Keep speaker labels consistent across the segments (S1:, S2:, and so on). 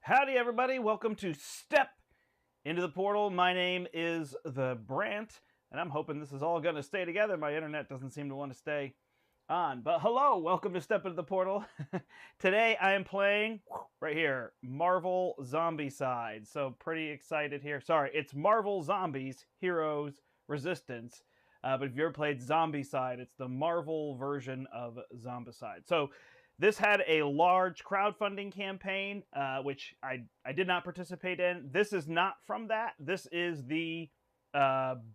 S1: Howdy, everybody. Welcome to Step into the Portal. My name is the Brandt, and I'm hoping this is all going to stay together. My internet doesn't seem to want to stay on. But hello, welcome to Step into the Portal. Today I am playing, right here, Marvel Zombicide. So pretty excited here. Sorry, it's Marvel Zombies, Heroes, Resistance. But if you ever played Zombicide, it's the Marvel version of Zombicide. So this had a large crowdfunding campaign, which I did not participate in. This is not from that. This is the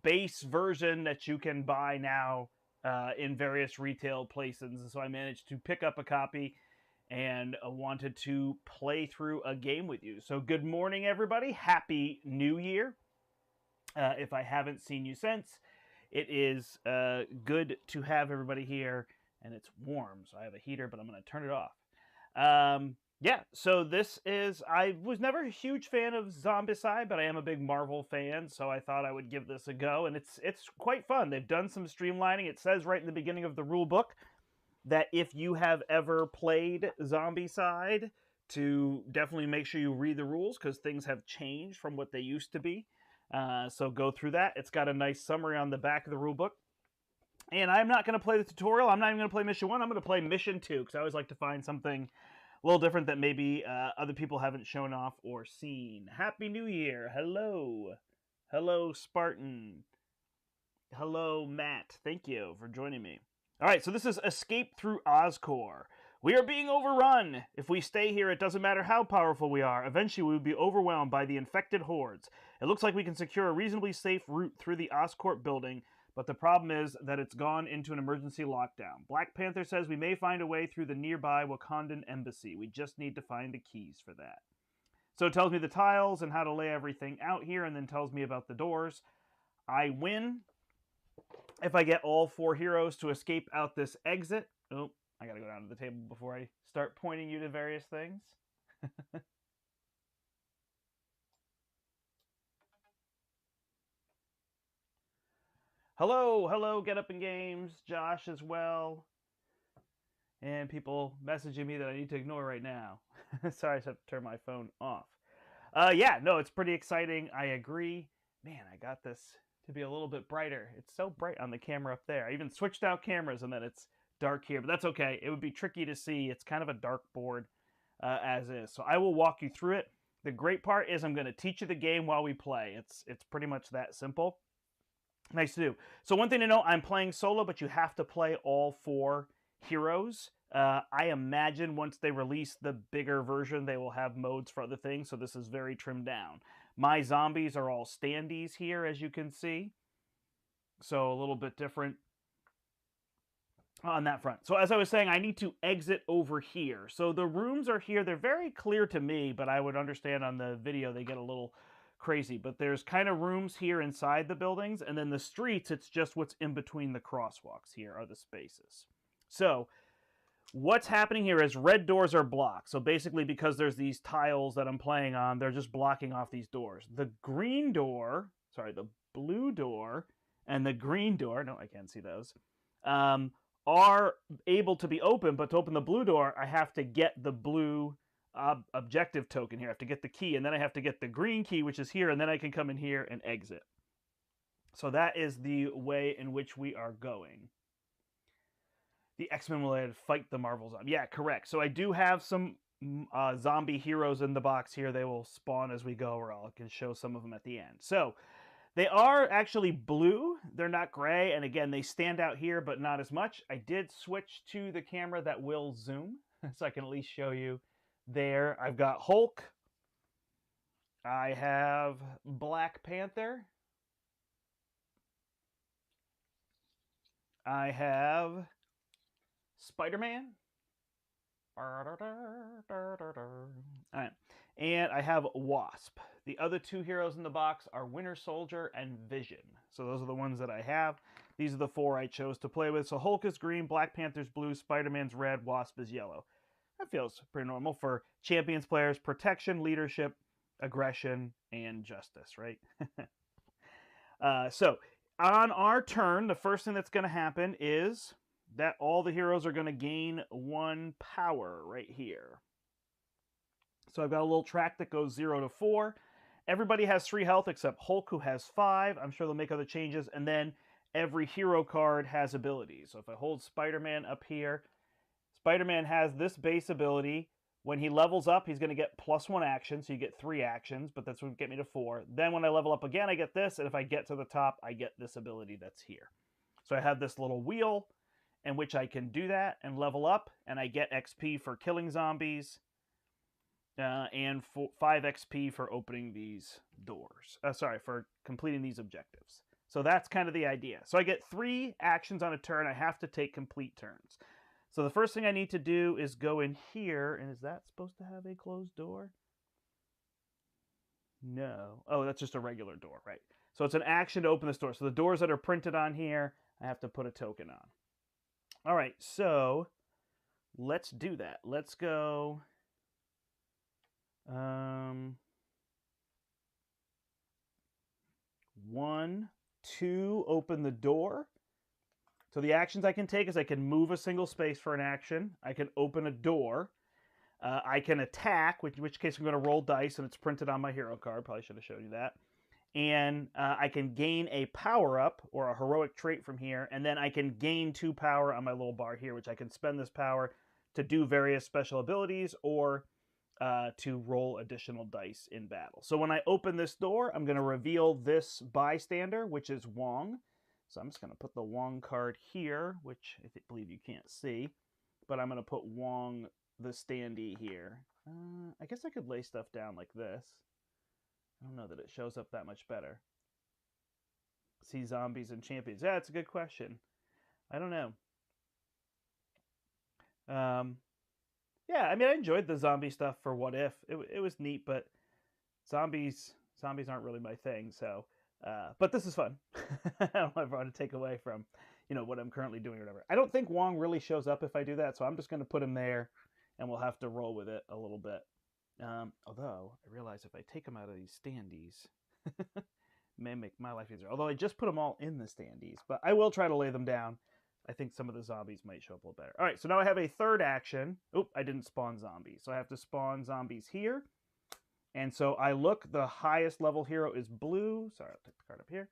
S1: base version that you can buy now in various retail places. So I managed to pick up a copy and wanted to play through a game with you. So good morning, everybody. Happy New Year. If I haven't seen you since, it is good to have everybody here. And it's warm, so I have a heater, but I'm going to turn it off. Yeah, so this is... I was never a huge fan of Zombicide, but I am a big Marvel fan, so I thought I would give this a go. And it's quite fun. They've done some streamlining. It says right in the beginning of the rule book that if you have ever played Zombicide, to definitely make sure you read the rules, because things have changed from what they used to be. So go through that. It's got a nice summary on the back of the rule book. And I'm not going to play the tutorial. I'm not even going to play Mission 1. I'm going to play Mission 2, because I always like to find something a little different that maybe other people haven't shown off or seen. Happy New Year. Hello. Hello, Spartan. Hello, Matt. Thank you for joining me. All right, so this is Escape through Oscorp. We are being overrun. If we stay here, it doesn't matter how powerful we are. Eventually, we will be overwhelmed by the infected hordes. It looks like we can secure a reasonably safe route through the Oscorp building, but the problem is that it's gone into an emergency lockdown. Black Panther says we may find a way through the nearby Wakandan embassy. We just need to find the keys for that. So it tells me the tiles and how to lay everything out here, and then tells me about the doors. I win if I get all 4 heroes to escape out this exit. Oh, I gotta go down to the table before I start pointing you to various things. Hello, Get Up in Games, Josh as well. And people messaging me that I need to ignore right now. Sorry, I just have to turn my phone off. Yeah, no, it's pretty exciting. I agree. Man, I got this to be a little bit brighter. It's so bright on the camera up there. I even switched out cameras and then it's dark here, but that's okay. It would be tricky to see. It's kind of a dark board as is. So I will walk you through it. The great part is I'm going to teach you the game while we play. It's pretty much that simple. Nice to do. So one thing to know, I'm playing solo, but you have to play all 4 heroes. I imagine once they release the bigger version, they will have modes for other things, so this is very trimmed down. My zombies are all standees here, as you can see. So a little bit different on that front. So as I was saying, I need to exit over here. So the rooms are here. They're very clear to me, but I would understand on the video they get a little crazy. But there's kind of rooms here inside the buildings, and then the streets, it's just what's in between the crosswalks here are the spaces. So what's happening here is red doors are blocked. So basically, because there's these tiles that I'm playing on, they're just blocking off these doors. The green door, sorry, the blue door and the green door, no, I can't see those, are able to be open, but to open the blue door, I have to get the blue objective token here. I have to get the key, and then I have to get the green key, which is here, and then I can come in here and exit. So that is the way in which we are going. The X-Men will fight the Marvel zombie. Yeah, correct. So I do have some zombie heroes in the box here. They will spawn as we go, or I can show some of them at the end. So they are actually blue. They're not gray. And again, they stand out here, but not as much. I did switch to the camera that will zoom, so I can at least show you there. I've got Hulk. I have Black Panther. I have Spider-Man. All right. And I have Wasp. The other 2 heroes in the box are Winter Soldier and Vision. So those are the ones that I have. These are the 4 I chose to play with. So Hulk is green, Black Panther's blue, Spider-Man's red, Wasp is yellow. That feels pretty normal for Champions players. Protection, leadership, aggression, and justice, right? So on our turn, the first thing that's going to happen is that all the heroes are going to gain 1 power right here. So I've got a little track that goes 0 to 4. Everybody has 3 health except Hulk, who has 5. I'm sure they'll make other changes. And then every hero card has abilities. So if I hold Spider-Man up here, Spider-Man has this base ability. When he levels up, he's going to get +1 action, so you get 3 actions, but that's what would get me to 4. Then when I level up again, I get this, and if I get to the top, I get this ability that's here. So I have this little wheel in which I can do that and level up, and I get XP for killing zombies, and 5 XP for opening these doors. For completing these objectives. So that's kind of the idea. So I get 3 actions on a turn. I have to take complete turns. So the first thing I need to do is go in here, and is that supposed to have a closed door? No. Oh, that's just a regular door, right? So it's an action to open this door. So the doors that are printed on here, I have to put a token on. All right, so let's do that. Let's go. 1, 2, open the door. So the actions I can take is I can move a single space for an action. I can open a door. I can attack, in which case I'm going to roll dice, and it's printed on my hero card. Probably should have showed you that. And I can gain a power-up or a heroic trait from here, and then I can gain 2 power on my little bar here, which I can spend this power to do various special abilities or to roll additional dice in battle. So when I open this door, I'm going to reveal this bystander, which is Wong. So I'm just going to put the Wong card here, which I believe you can't see. But I'm going to put Wong, the standee, here. I guess I could lay stuff down like this. I don't know that it shows up that much better. See zombies and champions. Yeah, it's a good question. I don't know. Yeah, I mean, I enjoyed the zombie stuff for What If. It was neat, but zombies aren't really my thing, so... but this is fun. I don't want to take away from, what I'm currently doing or whatever. I don't think Wong really shows up if I do that, so I'm just going to put him there, and we'll have to roll with it a little bit. Although, I realize if I take him out of these standees, may make my life easier. Although I just put them all in the standees, but I will try to lay them down. I think some of the zombies might show up a little better. All right, so now I have a third action. Oop, I didn't spawn zombies. So I have to spawn zombies here. And so I look, the highest level hero is blue. Sorry, I'll take the card up here.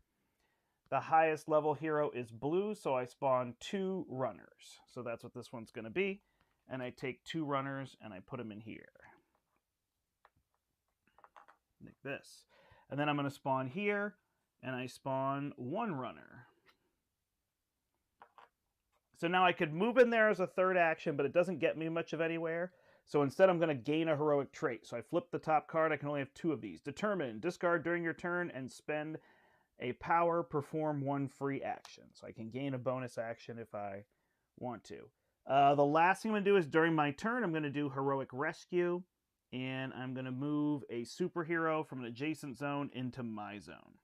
S1: The highest level hero is blue, so I spawn 2 runners. So that's what this one's going to be. And I take 2 runners and I put them in here. Like this. And then I'm going to spawn here, and I spawn 1 runner. So now I could move in there as a third action, but it doesn't get me much of anywhere. So instead, I'm going to gain a heroic trait. So I flip the top card. I can only have 2 of these. Determine, discard during your turn, and spend a power, perform 1 free action. So I can gain a bonus action if I want to. The last thing I'm going to do is during my turn, I'm going to do heroic rescue. And I'm going to move a superhero from an adjacent zone into my zone.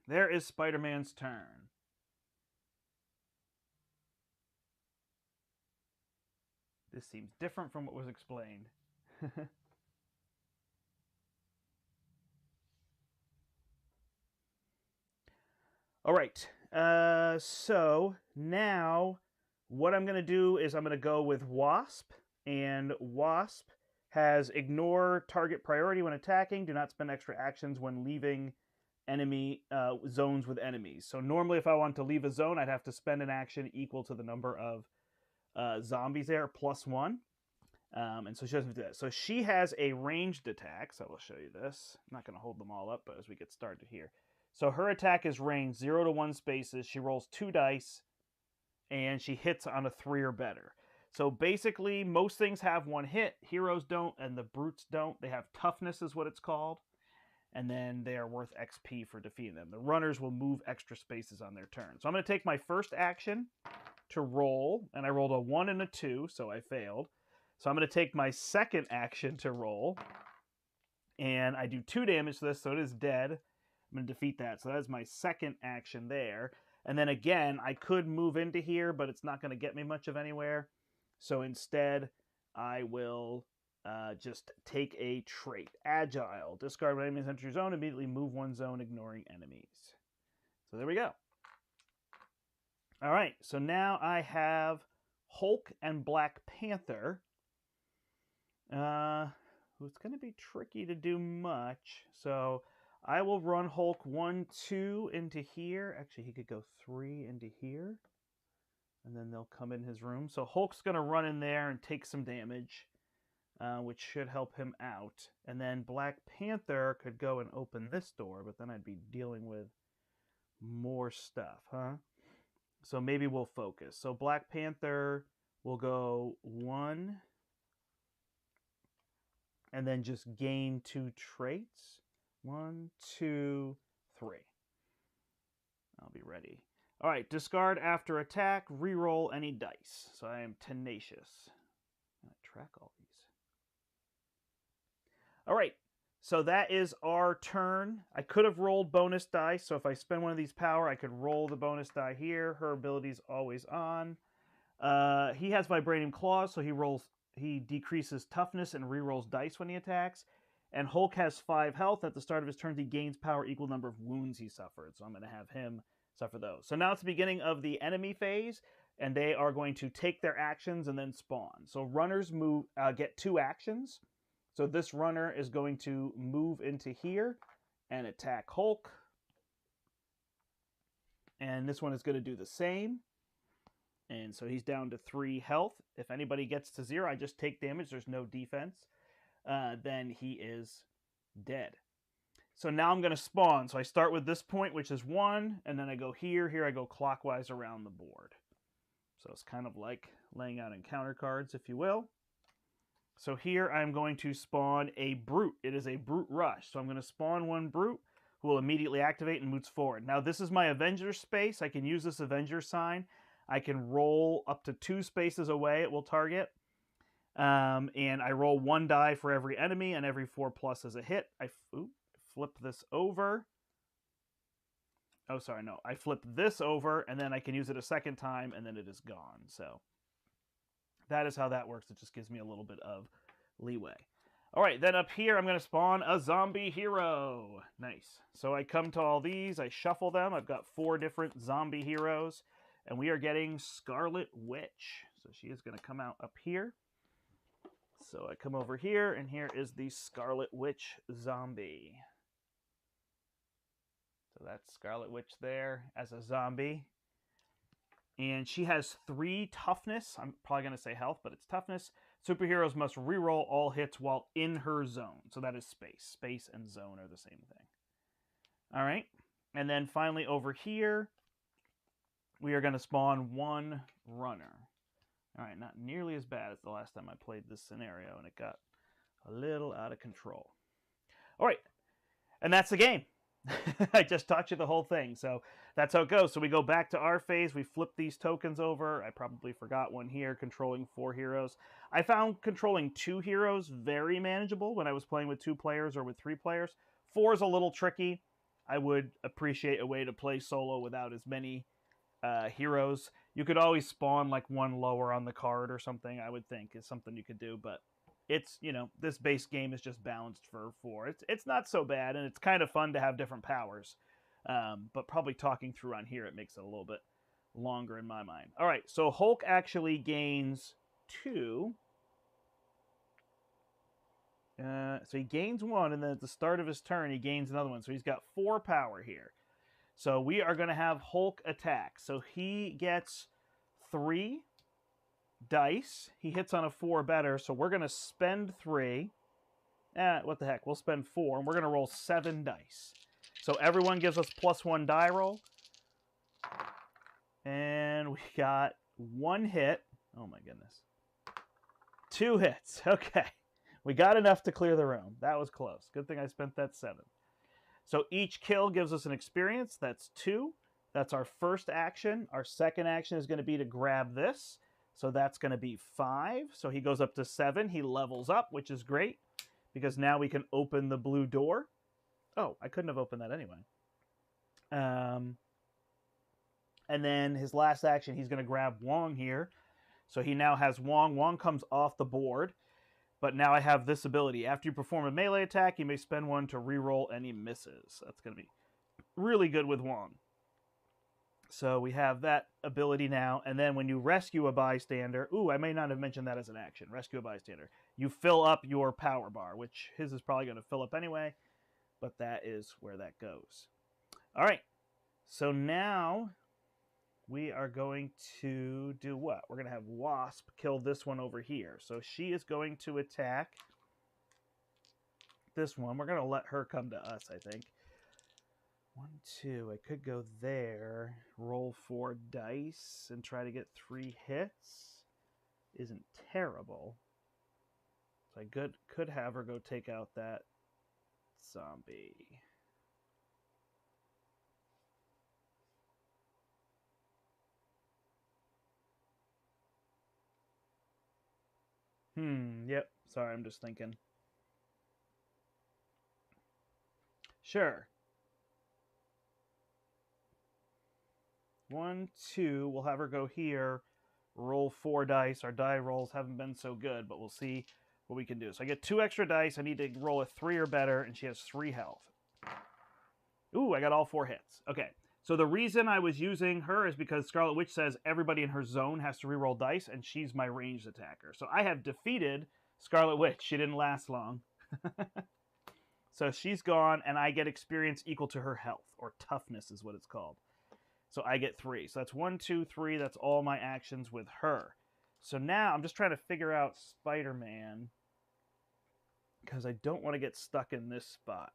S1: There is Spider-Man's turn. This seems different from what was explained. All right. So now what I'm going to do is I'm going to go with Wasp. And Wasp has ignore target priority when attacking. Do not spend extra actions when leaving enemy zones with enemies. So normally if I want to leave a zone, I'd have to spend an action equal to the number of zombies there, +1. And so she doesn't do that. So she has a ranged attack. So I will show you this. I'm not going to hold them all up, but as we get started here. So her attack is ranged 0 to 1 spaces. She rolls 2 dice, and she hits on a 3 or better. So basically, most things have 1 hit. Heroes don't, and the brutes don't. They have toughness is what it's called. And then they are worth XP for defeating them. The runners will move extra spaces on their turn. So I'm going to take my first action to roll, and I rolled a 1 and a 2, so I failed. So I'm going to take my second action to roll, and I do 2 damage to this, so it is dead. I'm going to defeat that. So that is my second action there. And then again, I could move into here, but it's not going to get me much of anywhere. So instead, I will just take a trait. Agile. Discard when enemies enter your zone. Immediately move 1 zone, ignoring enemies. So there we go. All right, so now I have Hulk and Black Panther. who's going to be tricky to do much. So I will run Hulk 1, 2 into here. Actually, he could go 3 into here. And then they'll come in his room. So Hulk's going to run in there and take some damage, which should help him out. And then Black Panther could go and open this door, but then I'd be dealing with more stuff, huh? So maybe we'll focus. So Black Panther will go 1, and then just gain 2 traits. 1, 2, 3. I'll be ready. All right, discard after attack, reroll any dice. So I am tenacious. I'm gonna track all these. All right, so that is our turn. I could have rolled bonus dice, so if I spend one of these power, I could roll the bonus die here. Her ability's always on. He has Vibranium Claws, so he decreases toughness and rerolls dice when he attacks. And Hulk has 5 health. At the start of his turn, he gains power equal number of wounds he suffered. So I'm going to have him suffer those. So now it's the beginning of the enemy phase, and they are going to take their actions and then spawn. So runners get 2 actions. So this runner is going to move into here and attack Hulk. And this one is going to do the same. And so he's down to 3 health. If anybody gets to 0, I just take damage. There's no defense. Then he is dead. So now I'm going to spawn. So I start with this point, which is 1, and then I go here. Here I go clockwise around the board. So it's kind of like laying out encounter cards, if you will. So here I'm going to spawn a Brute. It is a Brute Rush. So I'm going to spawn 1 Brute who will immediately activate and moves forward. Now this is my Avenger space. I can use this Avenger sign. I can roll up to 2 spaces away. It will target. And I roll 1 die for every enemy, and every 4+ is a hit. I flip this over. Oh, sorry, no. I flip this over, and then I can use it a second time, and then it is gone. So that is how that works. It just gives me a little bit of leeway. All right, then up here, I'm going to spawn a zombie hero. Nice. So I come to all these. I shuffle them. I've got 4 different zombie heroes, and we are getting Scarlet Witch. So she is going to come out up here. So I come over here, and here is the Scarlet Witch zombie. So that's Scarlet Witch there as a zombie. And she has 3 toughness. I'm probably going to say health, but it's toughness. Superheroes must reroll all hits while in her zone. So that is space. Space and zone are the same thing. All right. And then finally over here, we are going to spawn 1 runner. All right, not nearly as bad as the last time I played this scenario, and it got a little out of control. All right, and that's the game. I just taught you the whole thing, so that's how it goes. So we go back to our phase. We flip these tokens over. I probably forgot one here, controlling 4 heroes. I found controlling 2 heroes very manageable when I was playing with 2 players or with 3 players. 4 is a little tricky. I would appreciate a way to play solo without as many heroes. You could always spawn like 1 lower on the card or something, I would think, is something you could do, but it's, you know, this base game is just balanced for 4. It's not so bad, and it's kind of fun to have different powers. But probably talking through on here, it makes it a little bit longer in my mind. All right, so Hulk actually gains 2. So he gains 1, and then at the start of his turn, he gains another one. So he's got 4 power here. So we are going to have Hulk attack. So he gets 3 dice. He hits on a 4 better, so we're going to spend 3. What the heck? We'll spend 4, and we're going to roll 7 dice. So everyone gives us +1 die roll. And we got 1 hit. Oh my goodness. 2 hits. Okay. We got enough to clear the room. That was close. Good thing I spent that 7. So each kill gives us an experience. That's 2. That's our first action. Our second action is going to be to grab this. So that's going to be 5. So he goes up to 7. He levels up, which is great, because now we can open the blue door. Oh, I couldn't have opened that anyway. And then his last action, he's going to grab Wong here. So he now has Wong. Wong comes off the board. But now I have this ability. After you perform a melee attack, you may spend 1 to reroll any misses. That's going to be really good with Wong. So we have that ability now. And then when you rescue a bystander, ooh, I may not have mentioned that as an action. Rescue a bystander. You fill up your power bar, which his is probably going to fill up anyway. But that is where that goes. All right. So now we are going to do what? We're going to have Wasp kill this one over here. So she is going to attack this one. We're going to let her come to us, I think. 1, 2. I could go there, roll 4 dice, and try to get 3 hits. Isn't terrible. So I could have her go take out that zombie. Yep. Sorry, I'm just thinking. Sure. 1, 2. We'll have her go here, roll 4 dice. Our die rolls haven't been so good, but we'll see what we can do. So I get 2 extra dice. I need to roll a 3 or better, and she has 3 health. Ooh, I got all 4 hits. Okay. So the reason I was using her is because Scarlet Witch says everybody in her zone has to reroll dice, and she's my ranged attacker. So I have defeated Scarlet Witch. She didn't last long. So she's gone, and I get experience equal to her health, or toughness is what it's called. So I get 3. So that's 1, 2, 3. That's all my actions with her. So now I'm just trying to figure out Spider-Man, because I don't want to get stuck in this spot.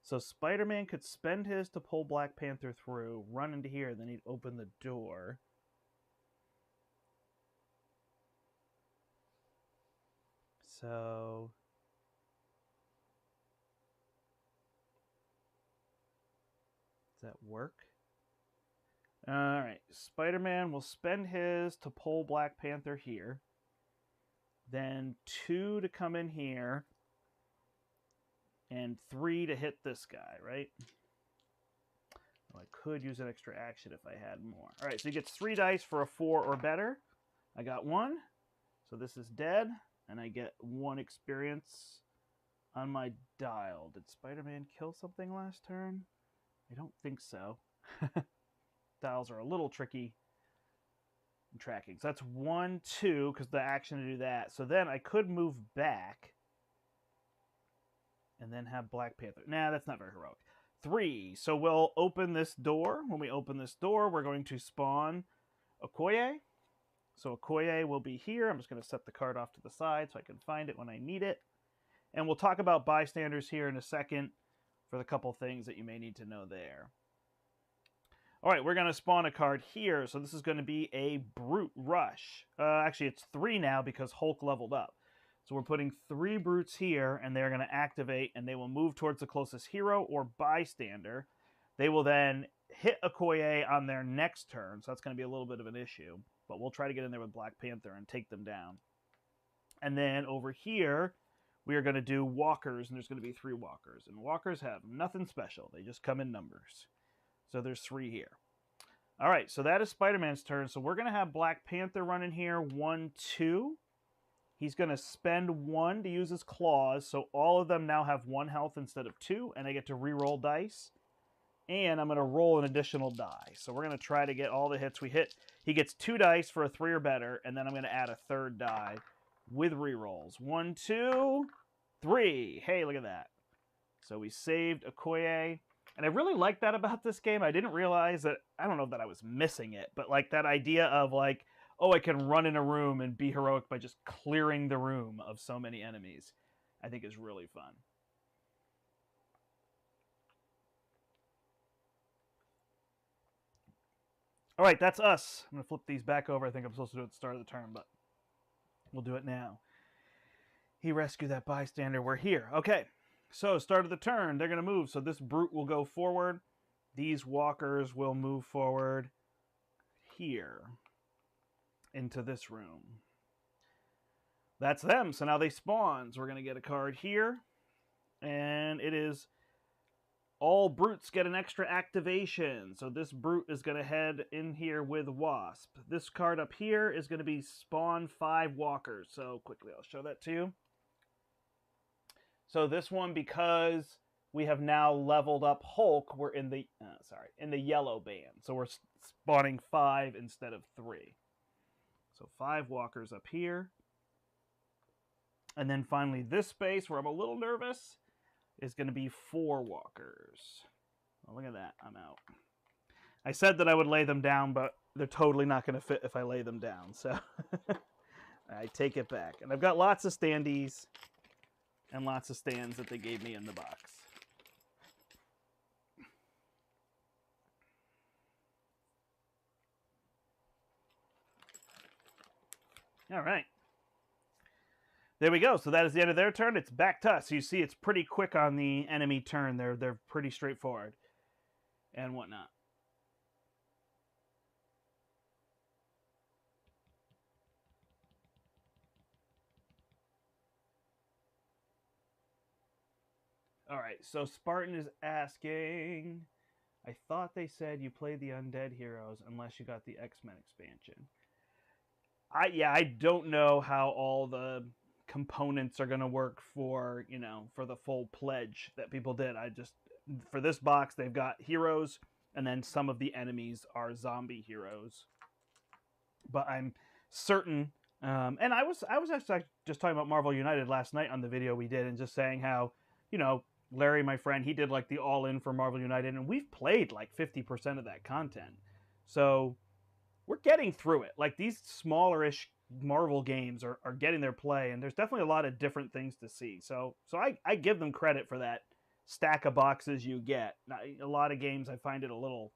S1: So Spider-Man could spend his to pull Black Panther through, run into here, then he'd open the door. So does that work? All right. Spider-Man will spend his to pull Black Panther here. Then 2 to come in here. And 3 to hit this guy, right? Well, I could use an extra action if I had more. All right, so he gets 3 dice for a 4 or better. I got 1. So this is dead. And I get 1 experience on my dial. Did Spider-Man kill something last turn? I don't think so. Dials are a little tricky in tracking. So that's 1, 2, because the action to do that. So then I could move back and then have Black Panther. Nah, that's not very heroic. 3. So we'll open this door. When we open this door, we're going to spawn Okoye. So Okoye will be here. I'm just going to set the card off to the side so I can find it when I need it. And we'll talk about bystanders here in a second for the couple things that you may need to know there. All right, we're going to spawn a card here. So this is going to be a Brute Rush. Actually, it's 3 now because Hulk leveled up. So we're putting 3 Brutes here, and they're going to activate, and they will move towards the closest hero or bystander. They will then hit Okoye on their next turn, so that's going to be a little bit of an issue. But we'll try to get in there with Black Panther and take them down. And then over here, we are going to do walkers, and there's going to be 3 walkers. And walkers have nothing special. They just come in numbers. So there's 3 here. All right, so that is Spider-Man's turn. So we're going to have Black Panther running here, 1, 2. He's going to spend 1 to use his claws, so all of them now have 1 health instead of 2, and I get to re-roll dice. And I'm going to roll an additional die. So we're going to try to get all the hits we hit. He gets 2 dice for a 3 or better, and then I'm going to add a 3rd die with re-rolls. 1, 2, 3. Hey, look at that. So we saved Okoye. And I really like that about this game. I didn't realize that, I don't know that I was missing it, but like that idea of like, oh, I can run in a room and be heroic by just clearing the room of so many enemies, I think is really fun. All right, that's us. I'm going to flip these back over. I think I'm supposed to do it at the start of the turn, but we'll do it now. He rescued that bystander. We're here. Okay, so start of the turn. They're going to move. So this Brute will go forward. These walkers will move forward here into this room. That's them. So now they spawn. So we're going to get a card here. And it is all Brutes get an extra activation. So this Brute is going to head in here with Wasp. This card up here is going to be spawn 5 walkers. So quickly, I'll show that to you. So this one, because we have now leveled up Hulk. We're in the in the yellow band, so we're spawning 5 instead of 3. So 5 walkers up here, and then finally this space where I'm a little nervous is going to be 4 walkers. Oh, look at that, I'm out. I said that I would lay them down, but they're totally not going to fit if I lay them down, so I take it back. And I've got lots of standees and lots of stands that they gave me in the box. All right. There we go. So that is the end of their turn. It's back to us. So you see it's pretty quick on the enemy turn. They're pretty straightforward and whatnot. All right, so Spartan is asking, I thought they said you play the Undead Heroes unless you got the X-Men expansion. I don't know how all the components are going to work for, for the full pledge that people did. For this box, they've got heroes, and then some of the enemies are zombie heroes. But I'm certain, and I was actually just talking about Marvel United last night on the video we did, and just saying how, Larry, my friend, he did like the all-in for Marvel United, and we've played like 50% of that content. So we're getting through it. Like, these smaller-ish Marvel games are getting their play, and there's definitely a lot of different things to see. So I give them credit for that stack of boxes you get. Now, a lot of games I find it a little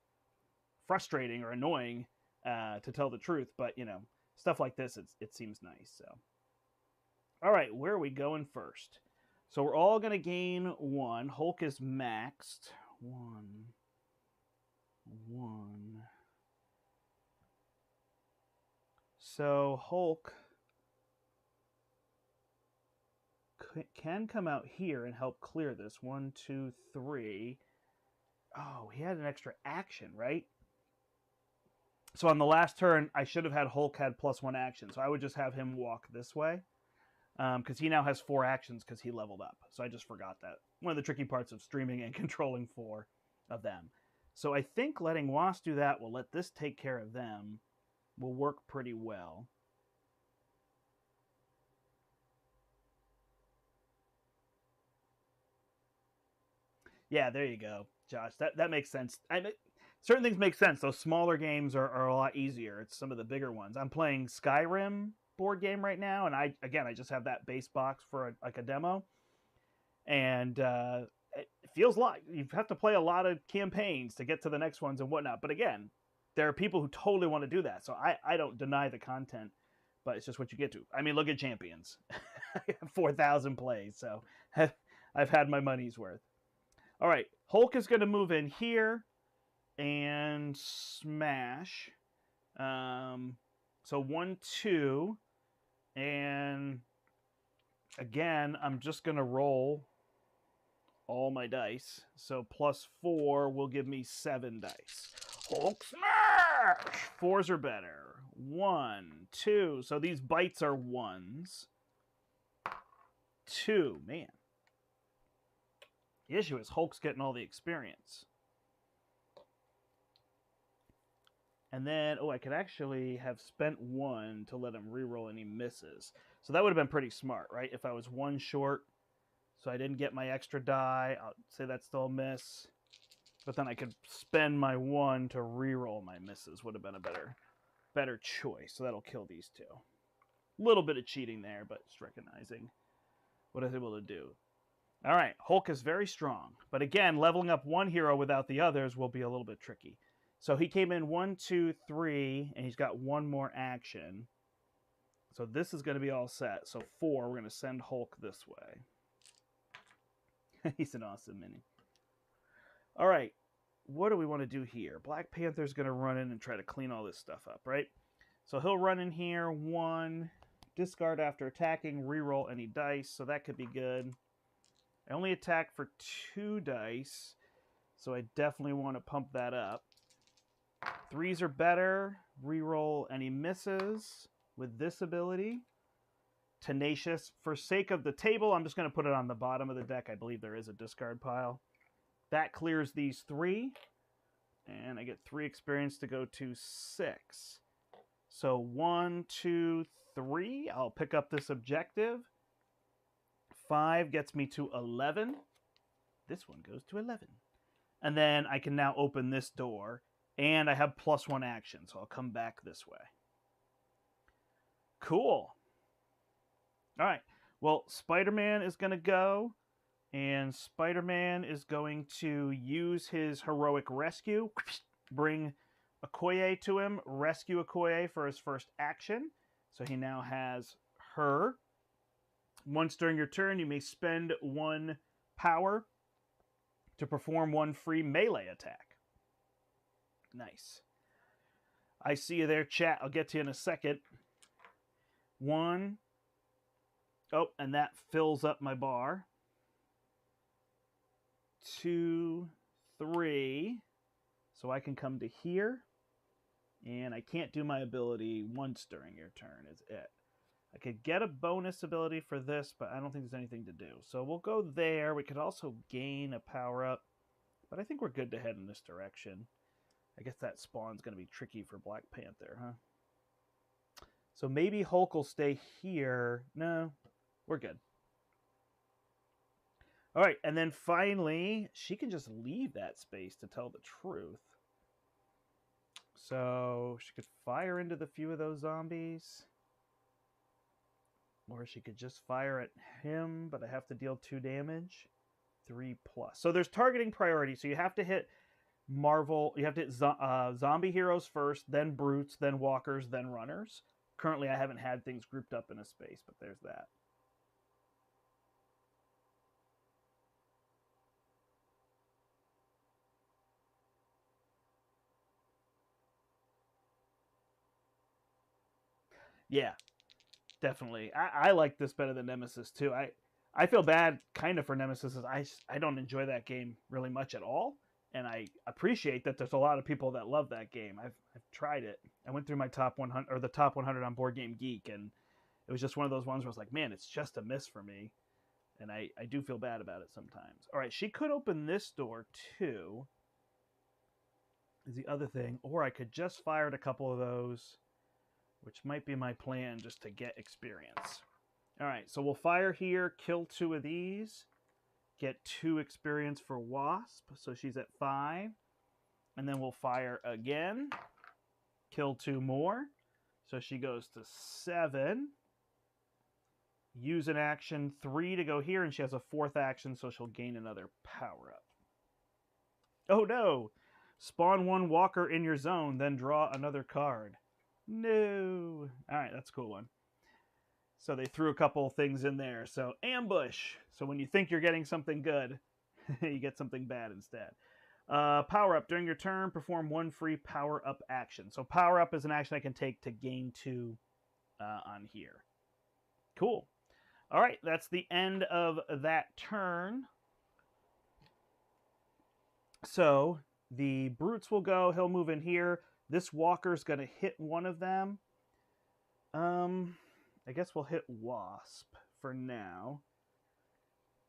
S1: frustrating or annoying, to tell the truth, but stuff like this, it seems nice. So, all right, where are we going first? So we're all going to gain 1. Hulk is maxed. 1. So Hulk can come out here and help clear this. 1, 2, 3. Oh, he had an extra action, right? So on the last turn, I should have had Hulk had +1 action. So I would just have him walk this way. Because he now has 4 actions because he leveled up. So I just forgot that. One of the tricky parts of streaming and controlling 4 of them. So I think letting Wasp do that will let this take care of them. Will work pretty well. Yeah, there you go, Josh. That makes sense. Certain things make sense. Those smaller games are a lot easier. It's some of the bigger ones. I'm playing Skyrim board game right now, and I just have that base box for a demo, and it feels like you have to play a lot of campaigns to get to the next ones and whatnot. But again, there are people who totally want to do that, so I don't deny the content, but it's just what you get to. I mean, look at Champions. 4,000 plays, so I've had my money's worth. All right, Hulk is going to move in here and smash. So 1, 2. And again, I'm just going to roll all my dice. So +4 will give me 7 dice. Hulk smash! 4s are better. 1, 2. So these bites are 1s. 2. Man. The issue is Hulk's getting all the experience. And then, I could actually have spent 1 to let him reroll any misses. So that would have been pretty smart, right? If I was 1 short, so I didn't get my extra die, I'll say that's still a miss. But then I could spend my 1 to reroll my misses. Would have been a better choice. So that'll kill these 2. A little bit of cheating there, but just recognizing what I was able to do. All right, Hulk is very strong. But again, leveling up 1 hero without the others will be a little bit tricky. So he came in 1, 2, 3, and he's got 1 more action. So this is going to be all set. So 4, we're going to send Hulk this way. He's an awesome mini. All right, what do we want to do here? Black Panther's going to run in and try to clean all this stuff up, right? So he'll run in here, 1, discard after attacking, reroll any dice, so that could be good. I only attack for 2 dice, so I definitely want to pump that up. 3s are better. Reroll any misses with this ability. Tenacious. For sake of the table, I'm just going to put it on the bottom of the deck. I believe there is a discard pile. That clears these 3. And I get 3 experience to go to 6. So 1, 2, 3. I'll pick up this objective. 5 gets me to 11. This one goes to 11. And then I can now open this door. And I have +1 action, so I'll come back this way. Cool. All right. Well, Spider-Man is going to go. And Spider-Man is going to use his heroic rescue. Bring Okoye to him. Rescue Okoye for his first action. So he now has her. Once during your turn, you may spend 1 power to perform 1 free melee attack. Nice. I see you there, chat. I'll get to you in a second. 1. Oh, and that fills up my bar. 2, 3. So I can come to here. And I can't do my ability once during your turn, is it. I could get a bonus ability for this, but I don't think there's anything to do. So we'll go there. We could also gain a power-up. But I think we're good to head in this direction. I guess that spawn's going to be tricky for Black Panther, huh? So maybe Hulk will stay here. No, we're good. All right, and then finally, she can just leave that space to tell the truth. So she could fire into the few of those zombies. Or she could just fire at him, but I have to deal 2 damage. 3+. So there's targeting priority. So you have to hit Marvel. You have to hit zombie heroes first, then brutes, then walkers, then runners. Currently, I haven't had things grouped up in a space, but there's that. Yeah, definitely. I like this better than Nemesis, too. I feel bad kind of for Nemesis. I don't enjoy that game really much at all. And I appreciate that there's a lot of people that love that game. I've tried it. I went through my top 100 or the top 100 on Board Game Geek, and it was just one of those ones where I was like, man, it's just a miss for me. And I do feel bad about it sometimes. All right, she could open this door too. Is the other thing, or I could just fire at a couple of those, which might be my plan just to get experience. All right, so we'll fire here, kill 2 of these. Get 2 experience for Wasp, so she's at 5. And then we'll fire again. Kill 2 more. So she goes to 7. Use an action 3 to go here, and she has a 4th action, so she'll gain another power-up. Oh no! Spawn 1 walker in your zone, then draw another card. No! Alright, that's a cool one. So they threw a couple things in there. So ambush. So when you think you're getting something good, you get something bad instead. Power up. During your turn, perform 1 free power up action. So power up is an action I can take to gain 2 on here. Cool. All right, that's the end of that turn. So the brutes will go. He'll move in here. This walker's going to hit one of them. I guess we'll hit Wasp for now.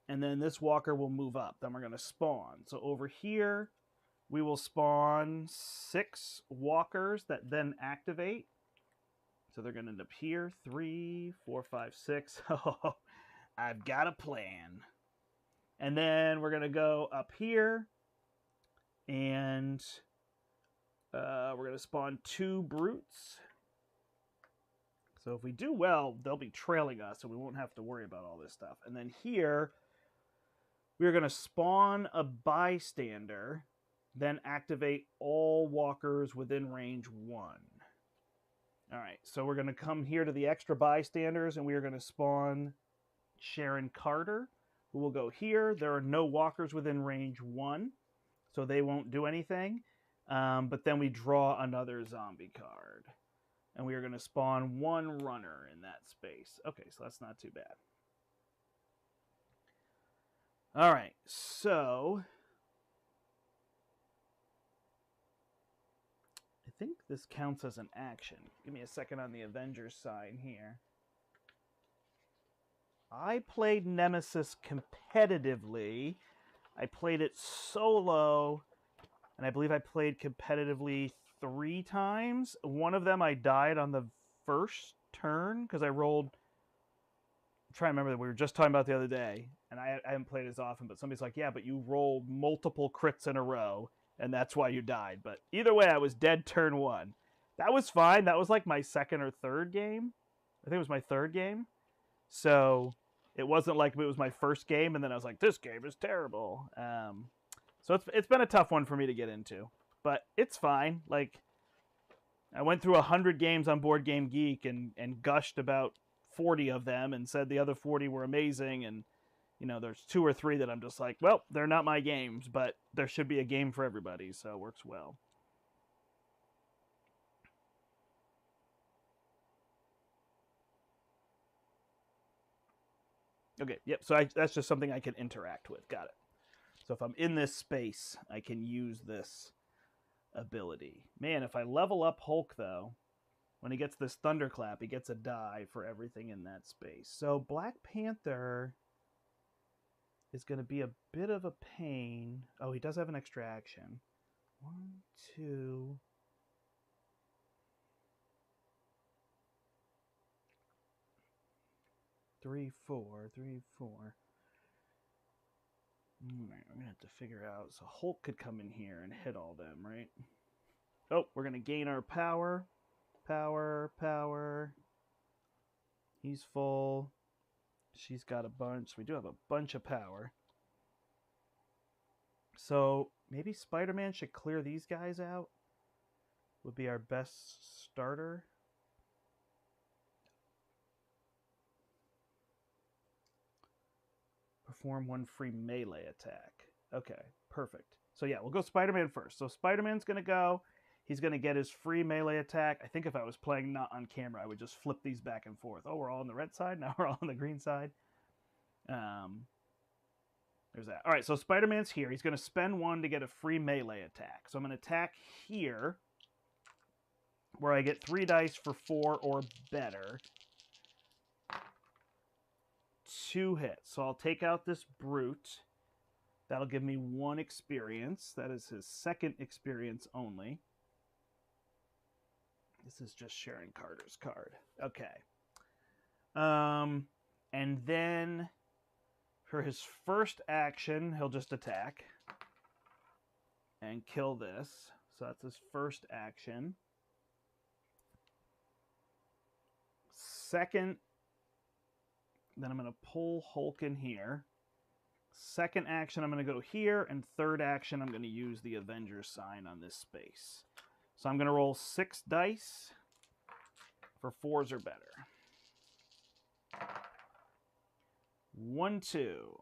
S1: And then this walker will move up. Then we're going to spawn. So over here, we will spawn 6 walkers that then activate. So they're going to end up here. 3, 4, 5, 6. Oh, I've got a plan. And then we're going to go up here. And we're going to spawn 2 brutes. So if we do well, they'll be trailing us, so we won't have to worry about all this stuff. And then here, we're going to spawn a bystander, then activate all walkers within range 1. All right, so we're going to come here to the extra bystanders, and we are going to spawn Sharon Carter, who will go here. There are no walkers within range 1, so they won't do anything. But then we draw another zombie card. And we are going to spawn 1 runner in that space. Okay, so that's not too bad. All right, so I think this counts as an action. Give me a second on the Avengers side here. I played Nemesis competitively. I played it solo, and I believe I played competitively 3 times. One of them I died on the first turn because I rolled. I'm trying to remember that we were just talking about the other day, and I haven't played as often, but somebody's like, yeah, but you rolled multiple crits in a row, and that's why you died. But either way, I was dead turn 1. That was fine. That was like my second or third game. I think it was my third game. So it wasn't like it was my first game, and then I was like, this game is terrible. So it's been a tough one for me to get into, but it's fine. Like, I went through 100 games on Board Game Geek and gushed about 40 of them and said the other 40 were amazing, and there's 2 or 3 that I'm just like, well, they're not my games, but there should be a game for everybody, so it works well. Okay, yep, so that's just something I can interact with. Got it. So if I'm in this space, I can use this ability. Man, if I level up Hulk, though, when he gets this Thunderclap, he gets a die for everything in that space. So Black Panther is going to be a bit of a pain. Oh, he does have an extra action. 1, 2... 3, 4, 3, 4. Alright, we're going to have to figure out. So Hulk could come in here and hit all them, right? Oh, we're going to gain our power. Power. He's full. She's got a bunch. We do have a bunch of power. So maybe Spider-Man should clear these guys out. Would be our best starter. Perform 1 free melee attack. Okay, perfect. So yeah, we'll go Spider-Man first. So Spider-Man's going to go. He's going to get his free melee attack. I think if I was playing not on camera, I would just flip these back and forth. Oh, we're all on the red side. Now we're all on the green side. There's that. All right, so Spider-Man's here. He's going to spend 1 to get a free melee attack. So I'm going to attack here, where I get 3 dice for 4 or better. 2 hits. So I'll take out this brute. That'll give me 1 experience. That is his second experience only. This is just Sharon Carter's card. Okay. And then for his first action, he'll just attack and kill this. So that's his first action. Second, then I'm going to pull Hulk in here. Second action, I'm going to go here. And third action, I'm going to use the Avengers sign on this space. So I'm going to roll 6 dice for 4s or better. 1, 2.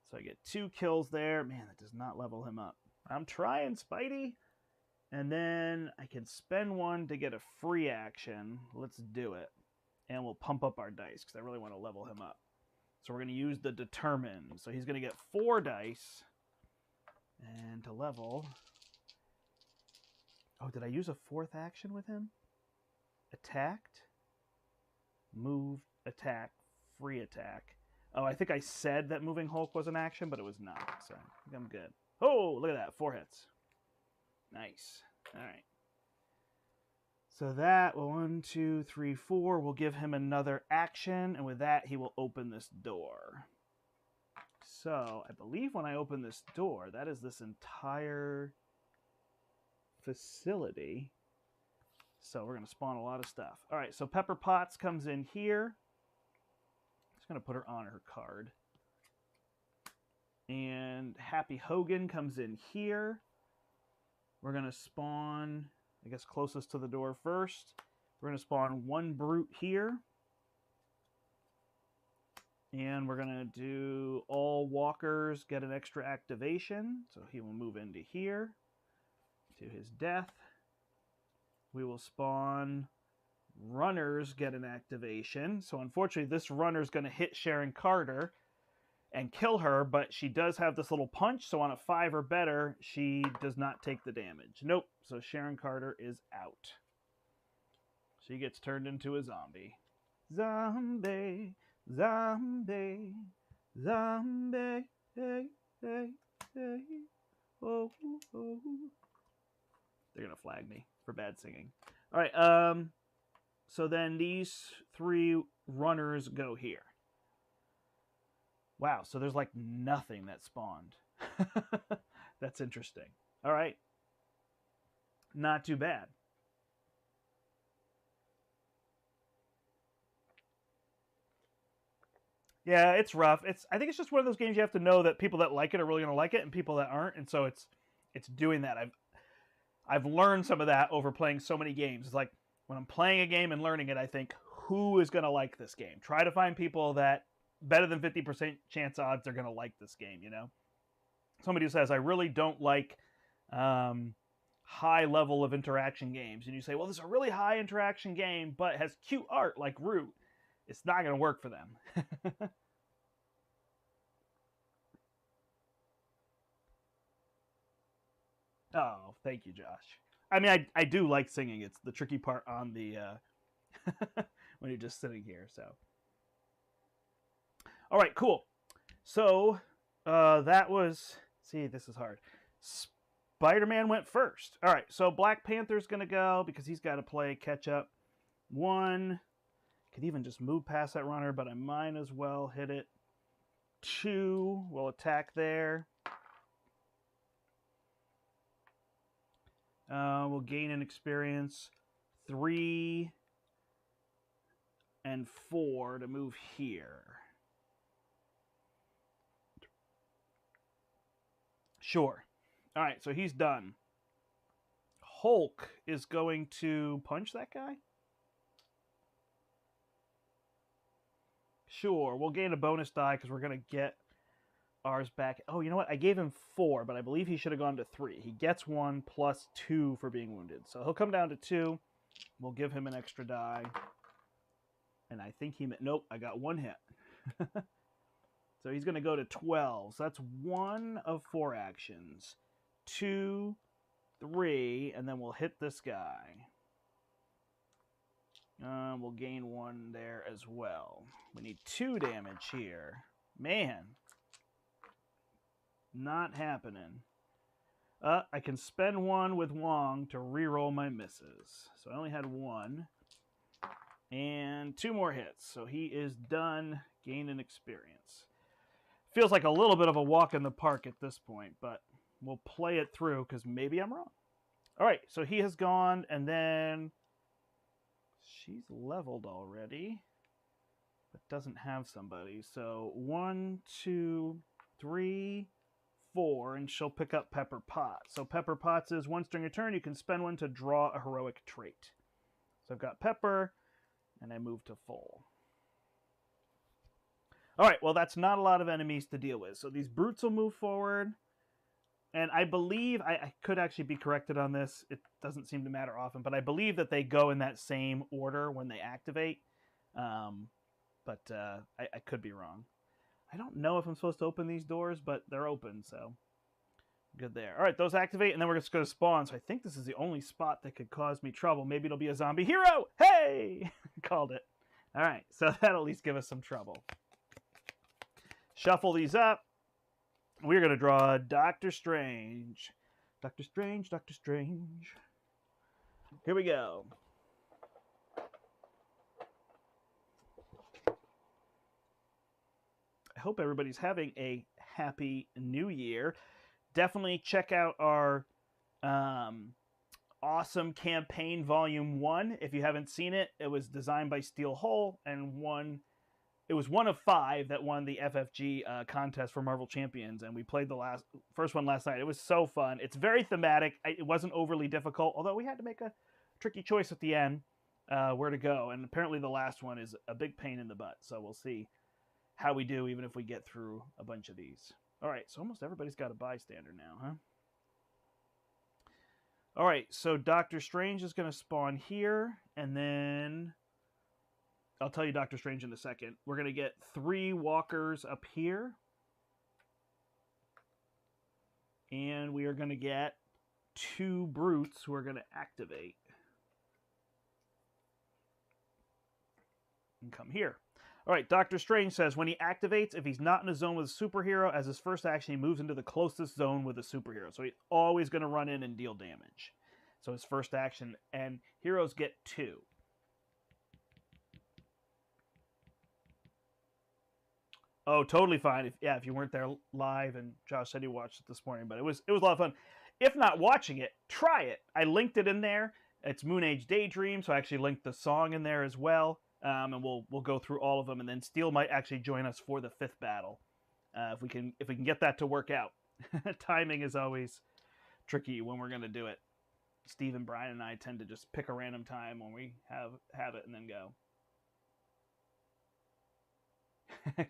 S1: So I get 2 kills there. Man, that does not level him up. I'm trying, Spidey. And then I can spend 1 to get a free action. Let's do it. And we'll pump up our dice because I really want to level him up. So we're going to use the Determine. So he's going to get 4 dice. And to level... Oh, did I use a 4th action with him? Attacked? Move, attack, free attack. Oh, I think I said that moving Hulk was an action, but it was not. So I think I'm good. Oh, look at that. 4 hits. Nice. All right. So that, 1, 2, 3, 4, will give him another action. And with that, he will open this door. So I believe when I open this door, that is this entire facility. So we're going to spawn a lot of stuff. All right, so Pepper Potts comes in here. Just going to put her on her card. And Happy Hogan comes in here. We're going to spawn, I guess, closest to the door first. We're going to spawn 1 brute here. And we're going to do all walkers get an extra activation. So he will move into here to his death. We will spawn runners get an activation. So unfortunately, this runner is going to hit Sharon Carter and kill her, but she does have this little punch, so on a 5 or better, she does not take the damage. Nope, so Sharon Carter is out. She gets turned into a zombie. Zombie, Zombie, zombie, hey, hey, hey. Oh, oh. They're gonna flag me for bad singing. All right. So then these 3 runners go here. Wow. So there's like nothing that spawned. That's interesting. All right. Not too bad. Yeah, it's rough. I think it's just one of those games you have to know that people that like it are really going to like it, and people that aren't, and so it's doing that. I've learned some of that over playing so many games. It's like when I'm playing a game and learning it, I think, who is going to like this game? Try to find people that better than 50% chance odds they're going to like this game, you know? Somebody who says, I really don't like high level of interaction games. And you say, well, this is a really high interaction game, but has cute art like Root. It's not going to work for them. Oh, thank you, Josh. I mean, I do like singing. It's the tricky part on the when you're just sitting here. So, all right, cool. So that was. See, this is hard. Spider-Man went first. All right, so Black Panther's gonna go because he's got to play catch up. 1 could even just move past that runner, but I might as well hit it. 2 will attack there. We'll gain an experience. 3 and 4 to move here. Sure. All right, so he's done. Hulk is going to punch that guy? Sure, we'll gain a bonus die because we're going to get ours back. Oh, you know what? I gave him 4, but I believe he should have gone to 3. He gets 1 plus 2 for being wounded. So he'll come down to 2. We'll give him an extra die. And I think he... Nope, I got 1 hit. So he's going to go to 12. So that's 1 of 4 actions. 2, 3, and then we'll hit this guy. We'll gain 1 there as well. We need 2 damage here. Man. Not happening. I can spend 1 with Wong to reroll my misses. So I only had 1. And 2 more hits. So he is done gaining experience. Feels like a little bit of a walk in the park at this point, but we'll play it through because maybe I'm wrong. All right, so he has gone, and then she's leveled already, but doesn't have somebody. So 1, 2, 3, 4, and she'll pick up Pepper Potts. So Pepper Potts is once during a turn, you can spend 1 to draw a heroic trait. So I've got Pepper, and I move to full. All right, well, that's not a lot of enemies to deal with. So these brutes will move forward. And I believe, I could actually be corrected on this. It doesn't seem to matter often, but I believe that they go in that same order when they activate. But I could be wrong. I don't know if I'm supposed to open these doors, but they're open, so good there. All right, those activate, and then we're just going to spawn. So I think this is the only spot that could cause me trouble. Maybe it'll be a zombie hero. Hey! Called it. All right, so that'll at least give us some trouble. Shuffle these up. We're going to draw Doctor Strange. Doctor Strange, Doctor Strange. Here we go. I hope everybody's having a happy new year. Definitely check out our awesome campaign volume 1. If you haven't seen it, it was designed by Steel Hull and it was 1 of 5 that won the FFG contest for Marvel Champions, and we played the first one last night. It was so fun. It's very thematic. It wasn't overly difficult, although we had to make a tricky choice at the end where to go, and apparently the last one is a big pain in the butt, so we'll see how we do even if we get through a bunch of these. All right, so almost everybody's got a bystander now, huh? All right, so Doctor Strange is going to spawn here, and then I'll tell you Doctor Strange in a second. We're going to get 3 walkers up here. And we are going to get 2 brutes who are going to activate. And come here. All right, Doctor Strange says when he activates, if he's not in a zone with a superhero, as his first action, he moves into the closest zone with a superhero. So he's always going to run in and deal damage. So his first action, and heroes get 2. Oh, totally fine. If you weren't there live, and Josh said he watched it this morning, but it was a lot of fun. If not watching it, try it. I linked it in there. It's Moon Age Daydream, so I actually linked the song in there as well. And we'll go through all of them, and then Steel might actually join us for the 5th battle, if we can get that to work out. Timing is always tricky when we're going to do it. Steve and Brian and I tend to just pick a random time when we have it and then go.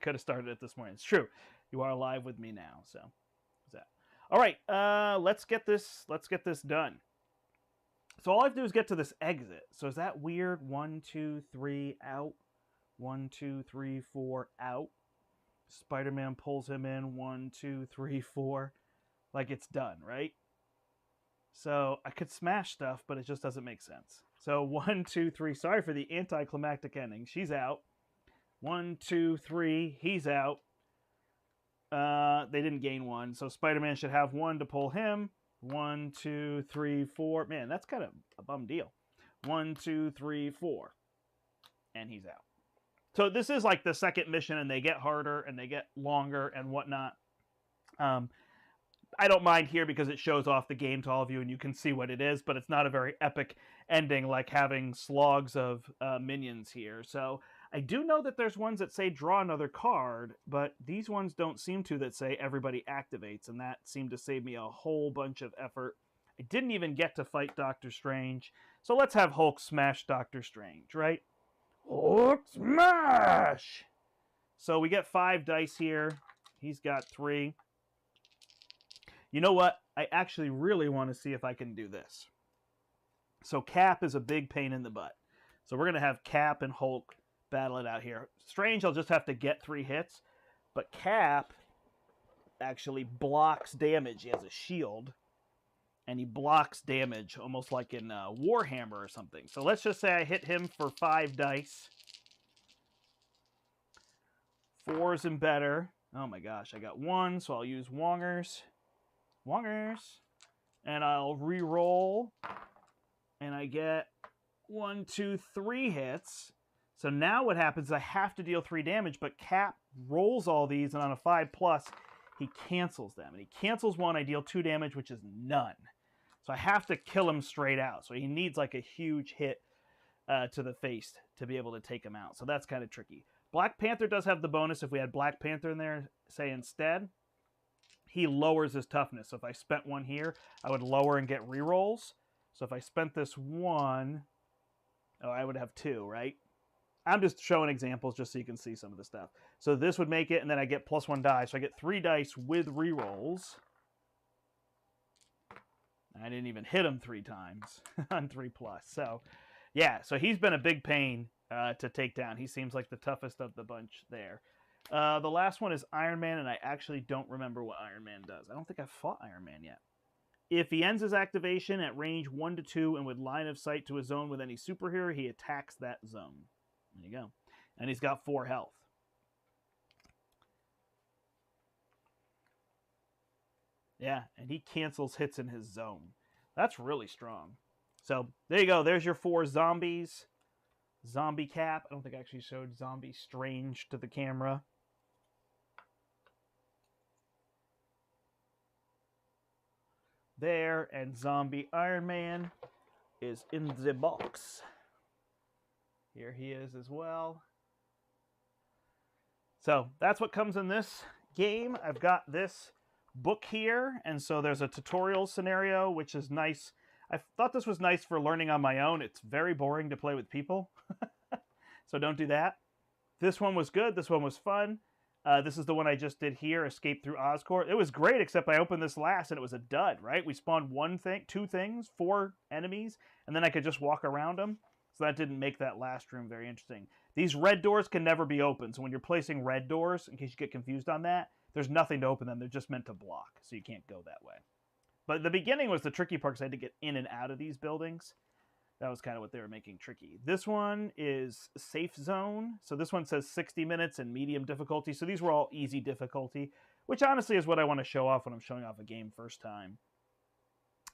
S1: Could have started it this morning. It's true. You are live with me now, so that. All right, let's get this done. So all I have to do is get to this exit. So is that weird? 1, 2, 3, out. 1, 2, 3, 4, out. Spider-Man pulls him in. 1, 2, 3, 4. Like it's done, right? So I could smash stuff, but it just doesn't make sense. So 1, 2, 3. Sorry for the anticlimactic ending. She's out. 1, 2, 3. He's out. They didn't gain 1, so Spider-Man should have 1 to pull him. 1, 2, 3, 4. Man, that's kind of a bum deal. 1, 2, 3, 4. And he's out. So this is like the second mission, and they get harder, and they get longer, and whatnot. I don't mind here because it shows off the game to all of you, and you can see what it is, but it's not a very epic ending like having slogs of minions here. So I do know that there's ones that say draw another card, but these ones don't seem to that say everybody activates, and that seemed to save me a whole bunch of effort. I didn't even get to fight Doctor Strange, so let's have Hulk smash Doctor Strange, right? Hulk smash! So we get 5 dice here. He's got 3. You know what? I actually really want to see if I can do this. So Cap is a big pain in the butt. So we're going to have Cap and Hulk battle it out here. Strange, I'll just have to get 3 hits. But Cap actually blocks damage. He has a shield. And he blocks damage almost like in Warhammer or something. So let's just say I hit him for 5 dice. 4s and better. Oh my gosh, I got 1, so I'll use Wongers. And I'll re-roll. And I get 1, 2, 3 hits. So now what happens is I have to deal 3 damage, but Cap rolls all these, and on a 5+, he cancels them. And he cancels 1, I deal 2 damage, which is none. So I have to kill him straight out. So he needs like a huge hit to the face to be able to take him out. So that's kind of tricky. Black Panther does have the bonus. If we had Black Panther in there, say instead, he lowers his toughness. So if I spent 1 here, I would lower and get rerolls. So if I spent this 1, oh, I would have 2, right? I'm just showing examples just so you can see some of the stuff. So this would make it, and then I get +1 die. So I get 3 dice with rerolls. I didn't even hit him 3 times on 3+. So, yeah, so he's been a big pain to take down. He seems like the toughest of the bunch there. The last one is Iron Man, and I actually don't remember what Iron Man does. I don't think I've fought Iron Man yet. If he ends his activation at range 1 to 2 and with line of sight to a zone with any superhero, he attacks that zone. There you go. And he's got 4 health. Yeah, and he cancels hits in his zone. That's really strong. So, there you go. There's your 4 zombies. Zombie Cap. I don't think I actually showed Zombie Strange to the camera. There, and Zombie Iron Man is in the box. Here he is as well. So, that's what comes in this game. I've got this book here, and so there's a tutorial scenario, which is nice. I thought this was nice for learning on my own. It's very boring to play with people, so don't do that. This one was good. This one was fun. This is the one I just did here, Escape Through Oscorp. It was great, except I opened this last, and it was a dud, right? We spawned 1 thing, 2 things, 4 enemies, and then I could just walk around them, so that didn't make that last room very interesting. These red doors can never be opened, so when you're placing red doors, in case you get confused on that, there's nothing to open them. They're just meant to block, so you can't go that way. But the beginning was the tricky part because I had to get in and out of these buildings. That was kind of what they were making tricky. This one is Safe Zone. So this one says 60 minutes and medium difficulty. So these were all easy difficulty, which honestly is what I want to show off when I'm showing off a game first time.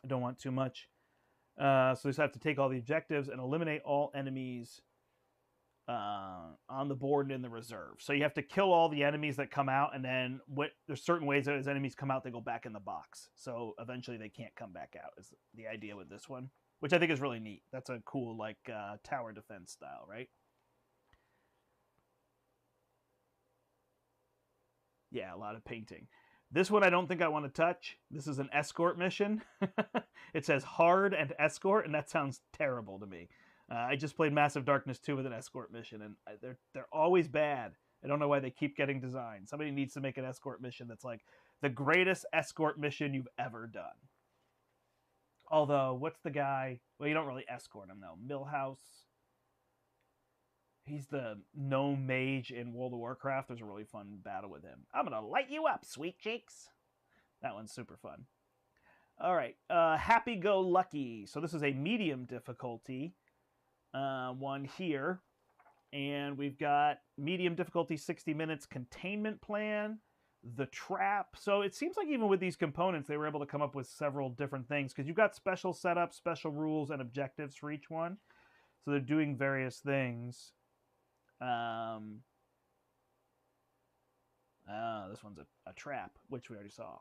S1: I don't want too much. So you just have to take all the objectives and eliminate all enemies on the board and in the reserve. So you have to kill all the enemies that come out, and then there's certain ways that as enemies come out, they go back in the box. So eventually they can't come back out, is the idea with this one, which I think is really neat. That's a cool, like, tower defense style, right? Yeah, a lot of painting. This one I don't think I want to touch. This is an escort mission. It says hard and escort, and that sounds terrible to me. I just played Massive Darkness 2 with an escort mission, and they're always bad. I don't know why they keep getting designed. Somebody needs to make an escort mission that's like the greatest escort mission you've ever done. Although, what's the guy? Well, you don't really escort him, though. Millhouse. He's the gnome mage in World of Warcraft. There's a really fun battle with him. I'm going to light you up, sweet cheeks. That one's super fun. All right. Happy Go Lucky. So this is a medium difficulty one here. And we've got medium difficulty 60 minutes containment plan. The trap. So it seems like even with these components, they were able to come up with several different things. Because you've got special setups, special rules, and objectives for each one. So they're doing various things. This one's a trap, which we already saw.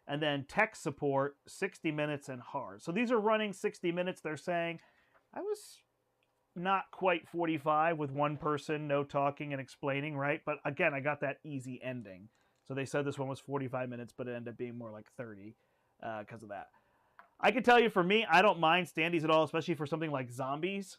S1: And then tech support, 60 minutes and hard. So these are running 60 minutes. They're saying, I was not quite 45 with one person, no talking and explaining, right? But again, I got that easy ending. So they said this one was 45 minutes, but it ended up being more like 30 because of that. I can tell you, for me, I don't mind standees at all, especially for something like zombies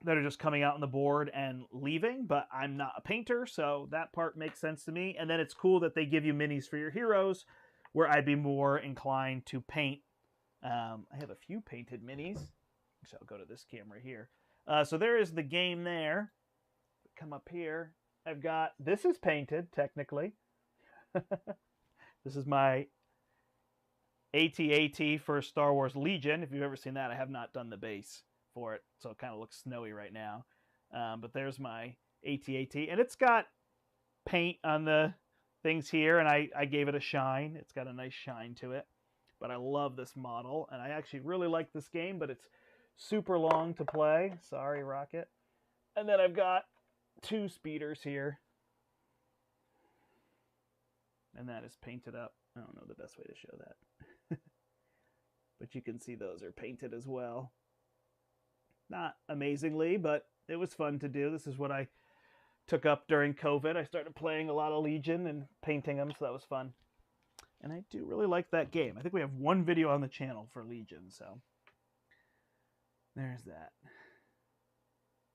S1: that are just coming out on the board and leaving, but I'm not a painter, so that part makes sense to me. And then it's cool that they give you minis for your heroes, where I'd be more inclined to paint. I have a few painted minis, so I'll go to this camera here. So there is the game there. Come up here. I've got, this is painted, technically. This is my AT-AT for Star Wars Legion. If you've ever seen that, I have not done the base for it, so it kind of looks snowy right now. But there's my AT-AT, and it's got paint on the things here, and I gave it a shine. It's got a nice shine to it. But I love this model, and I actually really like this game, but it's super long to play. Sorry, Rocket. And then I've got two speeders here. And that is painted up. I don't know the best way to show that. But you can see those are painted as well. Not amazingly, but it was fun to do. This is what I took up during COVID. I started playing a lot of Legion and painting them, so that was fun. And I do really like that game. I think we have one video on the channel for Legion, so there's that.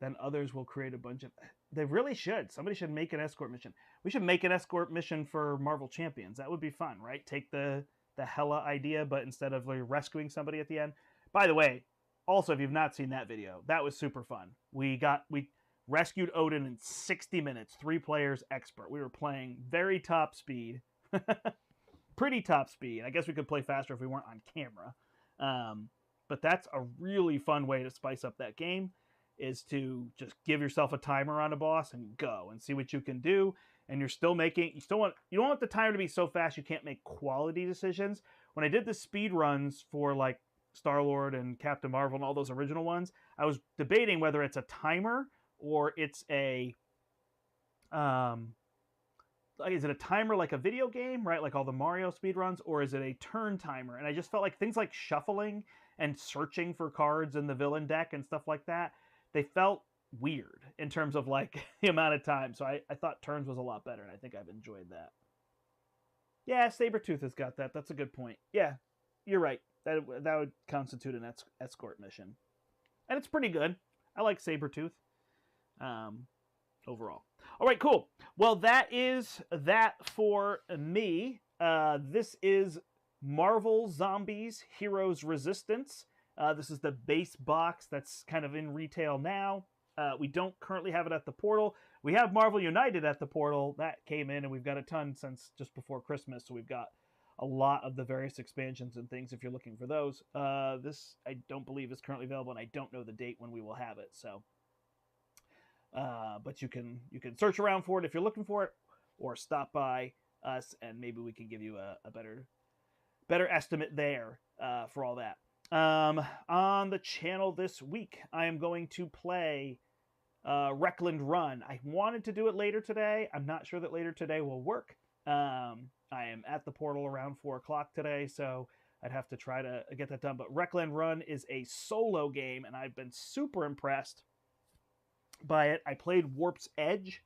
S1: Then others will create a bunch of... They really should. Somebody should make an escort mission. We should make an escort mission for Marvel Champions. That would be fun, right? Take the Hela idea, but instead of like rescuing somebody at the end. By the way, also, if you've not seen that video, that was super fun. We rescued Odin in 60 minutes, 3 players expert. We were playing very top speed. Pretty top speed. I guess we could play faster if we weren't on camera. But that's a really fun way to spice up that game, is to just give yourself a timer on a boss and go and see what you can do. And you're still making, you don't want the timer to be so fast you can't make quality decisions. When I did the speed runs for like Star-Lord and Captain Marvel and all those original ones, I was debating whether it's a timer or it's a like, is it a timer like a video game, right? Like all the Mario speedruns, or is it a turn timer? And I just felt like things like shuffling and searching for cards in the villain deck and stuff like that, they felt weird in terms of like the amount of time. So I thought turns was a lot better, and I think I've enjoyed that. Yeah, Sabretooth has got that. That's a good point. Yeah, you're right. That would constitute an escort mission. And it's pretty good. I like Sabretooth. Overall. All right, cool. Well, that is that for me. This is Marvel Zombies Heroes Resistance. This is the base box that's kind of in retail now. We don't currently have it at the portal. We have Marvel United at the portal. That came in, and we've got a ton since just before Christmas, so we've got a lot of the various expansions and things if you're looking for those. This, I don't believe, is currently available, and I don't know the date when we will have it. So, but you can search around for it if you're looking for it, or stop by us, and maybe we can give you a better estimate there for all that. On the channel this week, I am going to play Reckland Run. I wanted to do it later today. I'm not sure that later today will work. I am at the portal around 4 o'clock today, so I'd have to try to get that done. But Reckland Run is a solo game, and I've been super impressed by it. I played Warp's Edge.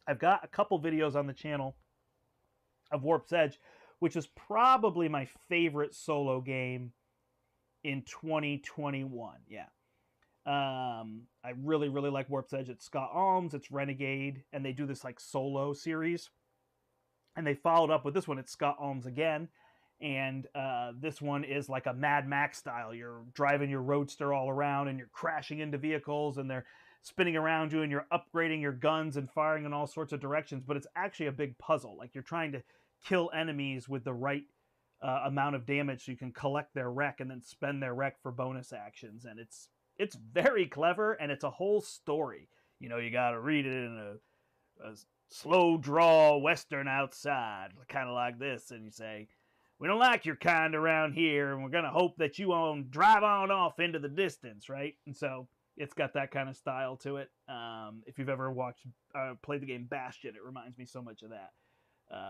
S1: I've got a couple videos on the channel of Warp's Edge, which is probably my favorite solo game in 2021. Yeah. I really, really like Warp's Edge. It's Scott Alms, it's Renegade, and they do this like solo series. And they followed up with this one. It's Scott Alms again. And this one is like a Mad Max style. You're driving your roadster all around and you're crashing into vehicles and they're spinning around you and you're upgrading your guns and firing in all sorts of directions. But it's actually a big puzzle. Like you're trying to kill enemies with the right amount of damage so you can collect their wreck and then spend their wreck for bonus actions. And it's very clever, and it's a whole story. You know, you got to read it in a slow draw Western outside, kind of like this, and you say, we don't like your kind around here, and we're going to hope that you won't drive on off into the distance, right? And so it's got that kind of style to it. If you've ever played the game Bastion, it reminds me so much of that.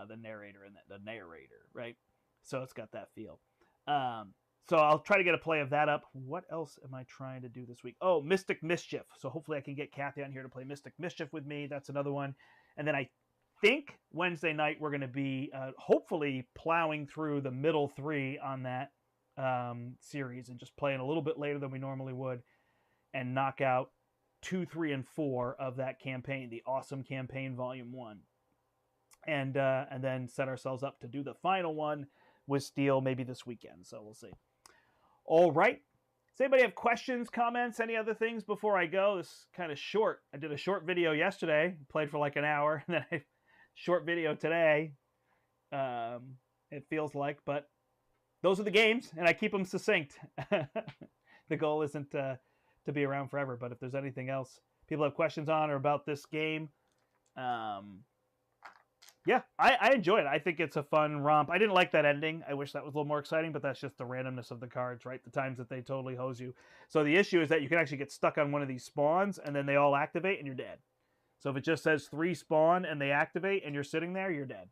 S1: The narrator, right? So it's got that feel. So I'll try to get a play of that up. What else am I trying to do this week? Oh, Mystic Mischief. So hopefully I can get Kathy on here to play Mystic Mischief with me. That's another one. And then I think Wednesday night we're going to be hopefully plowing through the middle 3 on that series and just playing a little bit later than we normally would and knock out 2, 3, and 4 of that campaign, the Awesome Campaign Volume 1. And then set ourselves up to do the final one with Steel maybe this weekend. So we'll see. All right. Does anybody have questions, comments, any other things before I go? This is kind of short. I did a short video yesterday, played for like an hour, and then a short video today. It feels like, but those are the games, and I keep them succinct. The goal isn't to be around forever, but if there's anything else people have questions on or about this game, yeah, I enjoy it. I think it's a fun romp. I didn't like that ending. I wish that was a little more exciting, but that's just the randomness of the cards, right? The times that they totally hose you. So the issue is that you can actually get stuck on one of these spawns, and then they all activate, and you're dead. So if it just says 3 spawn, and they activate, and you're sitting there, you're dead.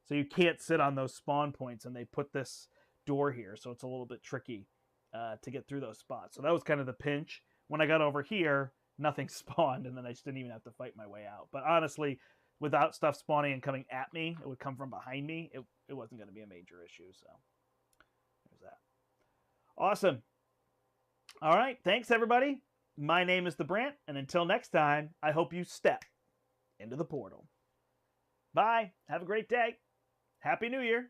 S1: So you can't sit on those spawn points, and they put this door here, so it's a little bit tricky to get through those spots. So that was kind of the pinch. When I got over here, nothing spawned, and then I just didn't even have to fight my way out. But honestly, without stuff spawning and coming at me, it would come from behind me. It wasn't going to be a major issue. So there's that. Awesome. All right. Thanks, everybody. My name is the Brandt, and until next time, I hope you step into the portal. Bye. Have a great day. Happy New Year.